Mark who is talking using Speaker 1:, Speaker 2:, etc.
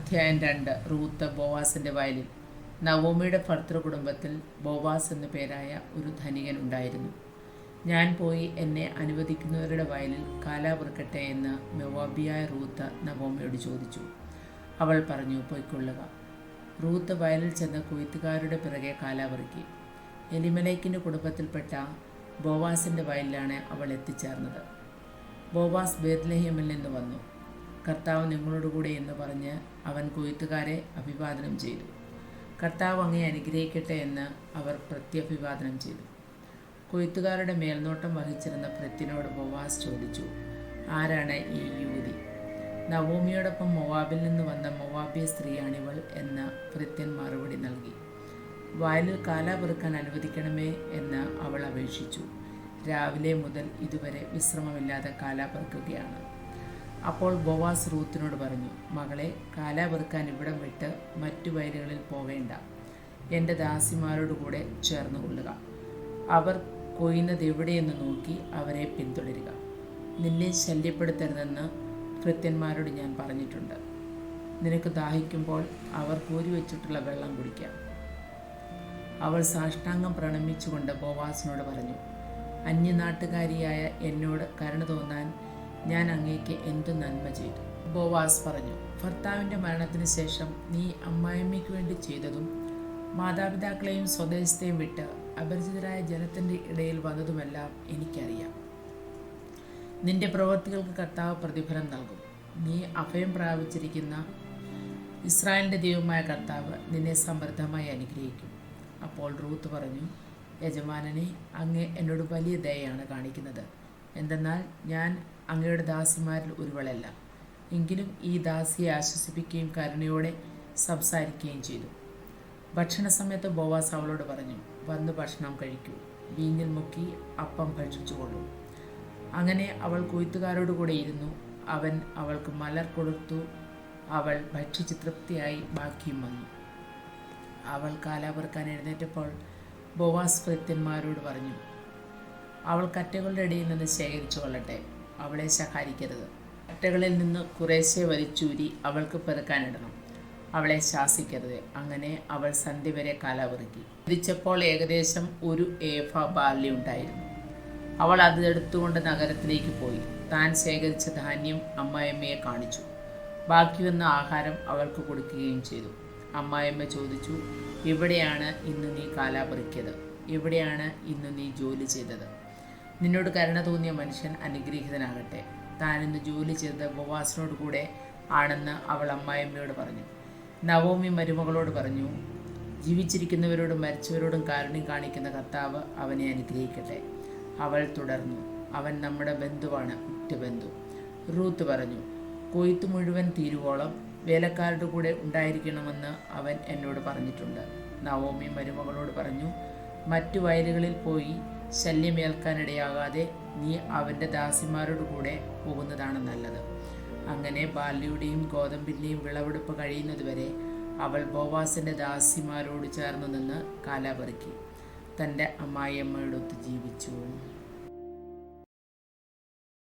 Speaker 1: അധ്യായം 2. റൂത്ത് ബോവാസിൻ്റെ വയലിൽ. നവോമിയുടെ ഭർത്തൃ കുടുംബത്തിൽ ബോവാസ് എന്നു പേരായ ഒരു ധനികൻ ഉണ്ടായിരുന്നു. ഞാൻ പോയി എന്നെ അനുവദിക്കുന്നവരുടെ വയലിൽ കാലാപെറുക്കട്ടെ എന്ന് മോവാബിയായ റൂത്ത് നവോമിയോട് ചോദിച്ചു. അവൾ പറഞ്ഞു, പൊയ്ക്കൊള്ളുക. റൂത്ത് വയലിൽ ചെന്ന് കൊയ്ത്തുകാരുടെ പിറകെ കാലാപെറുക്കി. എലിമലേക്കിൻ്റെ കുടുംബത്തിൽപ്പെട്ട ബോവാസിൻ്റെ വയലിലാണ് അവൾ എത്തിച്ചേർന്നത്. ബോവാസ് ബേത്ലഹേമിൽ നിന്ന് വന്നു. കർത്താവ് നിങ്ങളോടുകൂടെ എന്ന് പറഞ്ഞ് അവൻ കൊയ്ത്തുകാരെ അഭിവാദനം ചെയ്തു. കർത്താവ് അങ്ങയെ അനുഗ്രഹിക്കട്ടെ എന്ന് അവർ പ്രത്യഭിവാദനം ചെയ്തു. കൊയ്ത്തുകാരുടെ മേൽനോട്ടം വഹിച്ചിരുന്ന ഭൃത്യനോട് ബോവാസ് ചോദിച്ചു, ആരാണ് ഈ യുവതി? നവോമിയോടൊപ്പം മൊവാബിൽ നിന്ന് വന്ന മൊവാബിയ സ്ത്രീയാണിവൾ എന്ന് ഭൃത്യൻ മറുപടി നൽകി. വയലിൽ കാലാപെറുക്കാൻ അനുവദിക്കണമേ എന്ന് അവൾ അപേക്ഷിച്ചു. രാവിലെ മുതൽ ഇതുവരെ വിശ്രമമില്ലാതെ കാലാപെറുക്കുകയാണ്. അപ്പോൾ ബോവാസ് റൂത്തിനോട് പറഞ്ഞു, മകളെ, കാലാപെറുക്കാൻ ഇവിടം വിട്ട് മറ്റു വയലുകളിൽ പോവേണ്ട. എൻ്റെ ദാസിമാരോട് കൂടെ ചേർന്ന് കൊള്ളുക. അവർ കൊയ്യുന്നത് എവിടെയെന്ന് നോക്കി അവരെ പിന്തുടരുക. നിന്നെ ശല്യപ്പെടുത്തരുതെന്ന് ഭൃത്യന്മാരോട് ഞാൻ പറഞ്ഞിട്ടുണ്ട്. നിനക്ക് ദാഹിക്കുമ്പോൾ അവർ കോരി വെച്ചിട്ടുള്ള വെള്ളം കുടിക്കാം. അവൾ സാഷ്ടാംഗം പ്രണമിച്ചുകൊണ്ട് ബോവാസിനോട് പറഞ്ഞു, അന്യനാട്ടുകാരിയായ എന്നോട് കരുണ തോന്നാൻ ഞാൻ അങ്ങേക്ക് എന്തു നന്മ ചെയ്തു? ബോവാസ് പറഞ്ഞു, ഭർത്താവിൻ്റെ മരണത്തിന് ശേഷം നീ അമ്മായിമ്മയ്ക്ക് വേണ്ടി ചെയ്തതും മാതാപിതാക്കളെയും സ്വദേശത്തെയും വിട്ട് അപരിചിതരായ ജനത്തിൻ്റെ ഇടയിൽ വന്നതുമെല്ലാം എനിക്കറിയാം. നിന്റെ പ്രവൃത്തികൾക്ക് കർത്താവ് പ്രതിഫലം നൽകും. നീ അഭയം പ്രാപിച്ചിരിക്കുന്ന ഇസ്രായേലിൻ്റെ ദൈവമായ കർത്താവ് നിന്നെ സമൃദ്ധമായി അനുഗ്രഹിക്കും. അപ്പോൾ റൂത്ത് പറഞ്ഞു, യജമാനനെ, അങ്ങ് എന്നോട് വലിയ ദയയാണ് കാണിക്കുന്നത്. എന്തെന്നാൽ ഞാൻ അങ്ങയുടെ ദാസിമാരിൽ ഒരുവളല്ല. എങ്കിലും ഈ ദാസിയെ ആശ്വസിപ്പിക്കുകയും കരുണയോടെ സംസാരിക്കുകയും ചെയ്തു. ഭക്ഷണ സമയത്ത് ബോവാസ് അവളോട് പറഞ്ഞു, വന്ന് ഭക്ഷണം കഴിക്കൂ. വീഞ്ഞിൽ മുക്കി അപ്പം ഭക്ഷിച്ചുകൊള്ളൂ. അങ്ങനെ അവൾ കൊയ്ത്തുകാരോട് കൂടെ ഇരുന്നു. അവൻ അവൾക്ക് മലർ കൊടുത്തു. അവൾ ഭക്ഷിച്ച് തൃപ്തിയായി ബാക്കിയും വന്നു. അവൾ കാലാപെറുക്കാൻ എഴുന്നേറ്റപ്പോൾ ബോവാസ് ഭൃത്യന്മാരോട് പറഞ്ഞു, അവൾ കറ്റകളുടെ ഇടയിൽ നിന്ന് ശേഖരിച്ചു കൊള്ളട്ടെ. അവളെ ശകാരിക്കരുത്. കറ്റകളിൽ നിന്ന് കുറേശ്ശെ വലിച്ചൂരി അവൾക്ക് പെറുക്കാനിടണം. അവളെ ശാസിക്കരുത്. അങ്ങനെ അവൾ സന്ധ്യ വരെ കാലാപെറുക്കി. തിരിച്ചപ്പോൾ ഏകദേശം 1 ഏഫ ബാർലി ഉണ്ടായിരുന്നു. അവൾ അത് എടുത്തുകൊണ്ട് നഗരത്തിലേക്ക് പോയി താൻ ശേഖരിച്ച ധാന്യം അമ്മായിയമ്മയെ കാണിച്ചു. ബാക്കി വന്ന ആഹാരം അവൾക്ക് കൊടുക്കുകയും ചെയ്തു. അമ്മായിയമ്മ ചോദിച്ചു, എവിടെയാണ് ഇന്ന് നീ കാലാപെറുക്കിയത്? എവിടെയാണ് ഇന്ന് നീ ജോലി ചെയ്തത്? നിന്നോട് കരുണ തോന്നിയ മനുഷ്യൻ അനുഗ്രഹീതനാകട്ടെ. താനിന്ന് ജോലി ചെയ്തത് ബോവാസിനോട് കൂടെ ആണെന്ന് അവൾ അമ്മായിയമ്മയോട് പറഞ്ഞു. നവോമി മരുമകളോട് പറഞ്ഞു, ജീവിച്ചിരിക്കുന്നവരോടും മരിച്ചവരോടും കാരുണ്യം കാണിക്കുന്ന കർത്താവ് അവനെ അനുഗ്രഹിക്കട്ടെ. അവൾ തുടർന്നു, അവൻ നമ്മുടെ ബന്ധുവാണ്, ഉറ്റബന്ധു. റൂത്ത് പറഞ്ഞു, കൊയ്ത്ത് മുഴുവൻ തീരുവോളം വേലക്കാരുടെ കൂടെ ഉണ്ടായിരിക്കണമെന്ന് അവൻ എന്നോട് പറഞ്ഞിട്ടുണ്ട്. നവോമി മരുമകളോട് പറഞ്ഞു, മറ്റു വയലുകളിൽ പോയി ശല്യമേൽക്കാനിടയാകാതെ നീ അവൻ്റെ ദാസിമാരോട് കൂടെ പോകുന്നതാണ് നല്ലത്. അങ്ങനെ ബാല്യയുടെയും ഗോതമ്പിൻ്റെയും വിളവെടുപ്പ് കഴിയുന്നതുവരെ അവൾ ബോവാസിൻ്റെ ദാസിമാരോട് ചേർന്ന് നിന്ന് കാലാപെറുക്കി തൻ്റെ അമ്മായിയമ്മയോടൊത്ത് ജീവിച്ചു.